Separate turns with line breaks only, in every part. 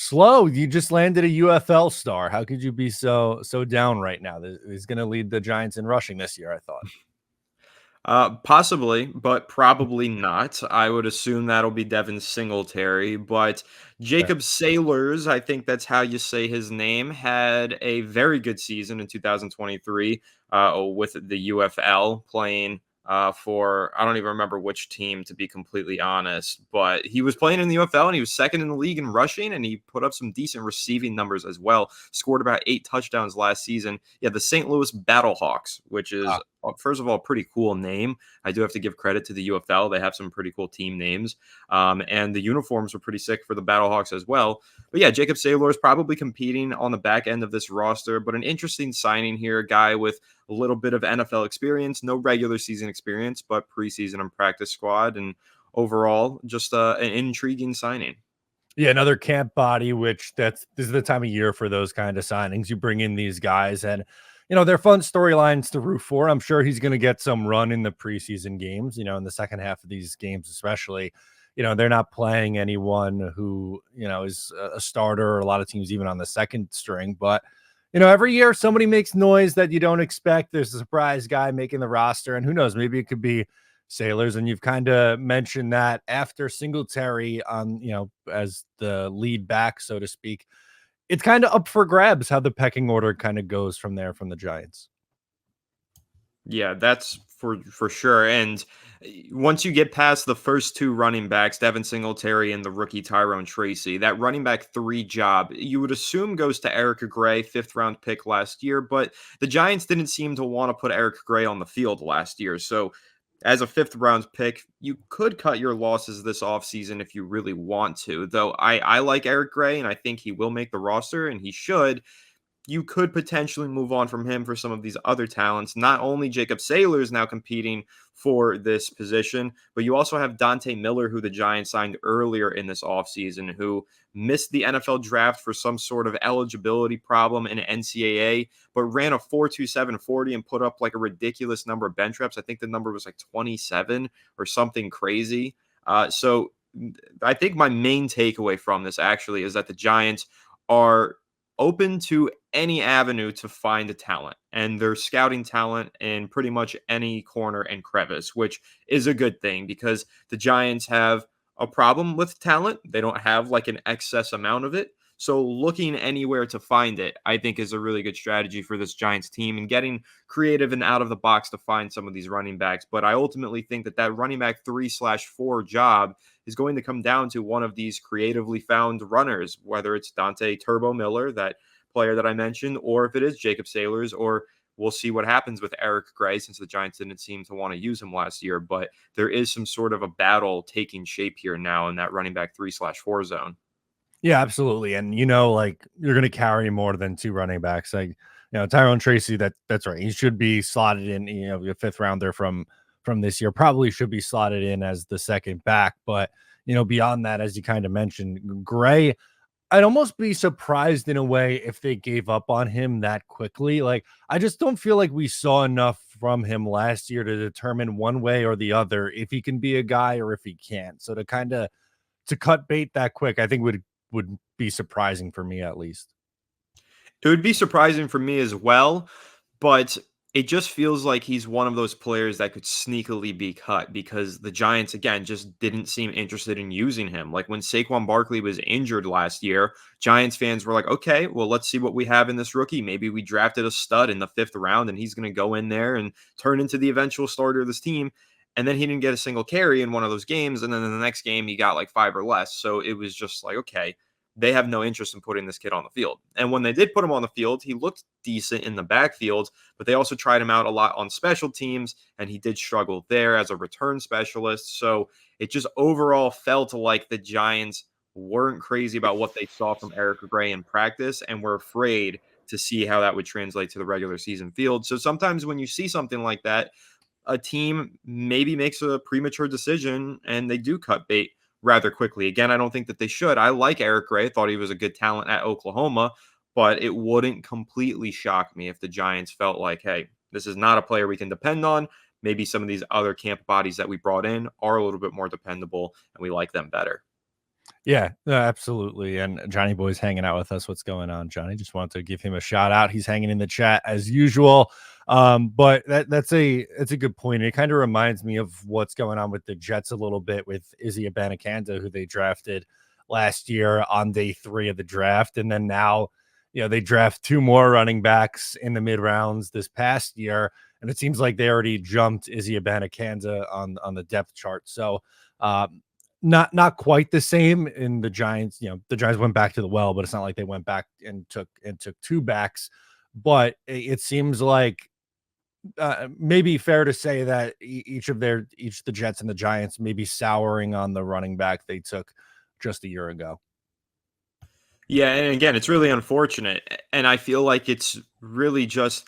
slow. You just landed a UFL star. How could you be so down right now? He's going to lead the Giants in rushing this year, I thought.
Possibly, but probably not. I would assume that'll be Devin Singletary, but
Fair.
Jacob Sailors, I think that's how you say his name, had a very good season in 2023 with the UFL playing for, I don't even remember which team to be completely honest, but he was playing in the UFL and he was second in the league in rushing and he put up some decent receiving numbers as well. Scored about 8 touchdowns last season. Yeah, the St. Louis Battlehawks, which is first of all, a pretty cool name. I do have to give credit to the UFL. They have some pretty cool team names. And the uniforms were pretty sick for the Battlehawks as well. But yeah, Jacob Saylor is probably competing on the back end of this roster, but an interesting signing here, a guy with a little bit of NFL experience, no regular season experience, but preseason and practice squad. And overall, just an intriguing signing.
Yeah, another camp body, which this is the time of year for those kind of signings. You bring in these guys and they're fun storylines to root for. I'm sure he's going to get some run in the preseason games, in the second half of these games, especially. They're not playing anyone who, is a starter, or a lot of teams even on the second string. But, every year somebody makes noise that you don't expect. There's a surprise guy making the roster, and who knows, maybe it could be Sailors. And you've kind of mentioned that after Singletary on, as the lead back, so to speak, it's kind of up for grabs how the pecking order kind of goes from there from the Giants.
Yeah, that's for sure. And once you get past the first two running backs, Devin Singletary and the rookie Tyrone Tracy, that running back 3 job, you would assume goes to Eric Gray, 5th-round pick last year, but the Giants didn't seem to want to put Eric Gray on the field last year. So as a 5th-round pick, you could cut your losses this offseason if you really want to. Though I like Eric Gray, and I think he will make the roster, and he should. You could potentially move on from him for some of these other talents. Not only Jacob Saylor is now competing for this position, but you also have Dante Miller, who the Giants signed earlier in this offseason, who missed the NFL draft for some sort of eligibility problem in NCAA, but ran a 4.27 40 and put up like a ridiculous number of bench reps. I think the number was like 27 or something crazy. So I think my main takeaway from this actually is that the Giants are open to any avenue to find a talent, and they're scouting talent in pretty much any corner and crevice, which is a good thing because the Giants have a problem with talent. They don't have like an excess amount of it. So looking anywhere to find it, I think is a really good strategy for this Giants team and getting creative and out of the box to find some of these running backs. But I ultimately think that running back 3/4 job is going to come down to one of these creatively found runners, whether it's Dante Turbo Miller, that player that I mentioned, or if it is Jacob Saylors, or we'll see what happens with Eric Gray since the Giants didn't seem to want to use him last year. But there is some sort of a battle taking shape here now in that running back 3/4 zone.
Yeah, absolutely. And like you're going to carry more than 2 running backs. Like, Tyrone Tracy, that's right. He should be slotted in, a 5th rounder from this year, probably should be slotted in as the second back. But, beyond that, as you kind of mentioned, Gray, I'd almost be surprised in a way if they gave up on him that quickly. Like, I just don't feel like we saw enough from him last year to determine one way or the other if he can be a guy or if he can't. So to cut bait that quick, I think would be surprising for me at least.
It would be surprising for me as well, but it just feels like he's one of those players that could sneakily be cut because the Giants, again, just didn't seem interested in using him. Like when Saquon Barkley was injured last year, Giants fans were like, okay, well, let's see what we have in this rookie. Maybe we drafted a stud in the 5th round and he's going to go in there and turn into the eventual starter of this team. And then he didn't get a single carry in one of those games. And then in the next game, he got like 5 or less. So it was just like, okay, they have no interest in putting this kid on the field. And when they did put him on the field, he looked decent in the backfield, but they also tried him out a lot on special teams, and he did struggle there as a return specialist. So it just overall felt like the Giants weren't crazy about what they saw from Eric Gray in practice and were afraid to see how that would translate to the regular season field. So sometimes when you see something like that, a team maybe makes a premature decision and they do cut bait rather quickly. Again, I don't think that they should. I like Eric Gray. I thought he was a good talent at Oklahoma, but it wouldn't completely shock me if the Giants felt like, hey, this is not a player we can depend on. Maybe some of these other camp bodies that we brought in are a little bit more dependable and we like them better.
Yeah, no, absolutely. And Johnny Boy's hanging out with us. What's going on, Johnny? Just wanted to give him a shout out. He's hanging in the chat as usual. But that's a good point. It kind of reminds me of what's going on with the Jets a little bit with Izzy Abanikanda, who they drafted last year on day 3 of the draft, and then now, they draft 2 more running backs in the mid rounds this past year, and it seems like they already jumped Izzy Abanikanda on the depth chart. So. Not quite the same in the Giants. The Giants went back to the well, but it's not like they went back and took 2 backs. But it seems like maybe fair to say that each the Jets and the Giants may be souring on the running back they took just a year ago.
Yeah, and again, it's really unfortunate, and I feel like it's really just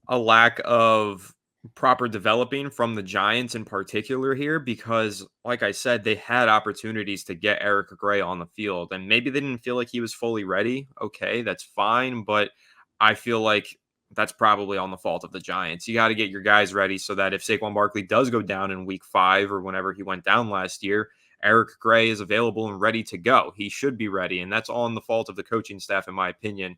a lack of proper developing from the Giants in particular here because, like I said, they had opportunities to get Eric Gray on the field, and maybe they didn't feel like he was fully ready. Okay, that's fine, but I feel like that's probably on the fault of the Giants. You got to get your guys ready so that if Saquon Barkley does go down in week 5 or whenever he went down last year, Eric Gray is available and ready to go. He should be ready, and that's all in the fault of the coaching staff, in my opinion.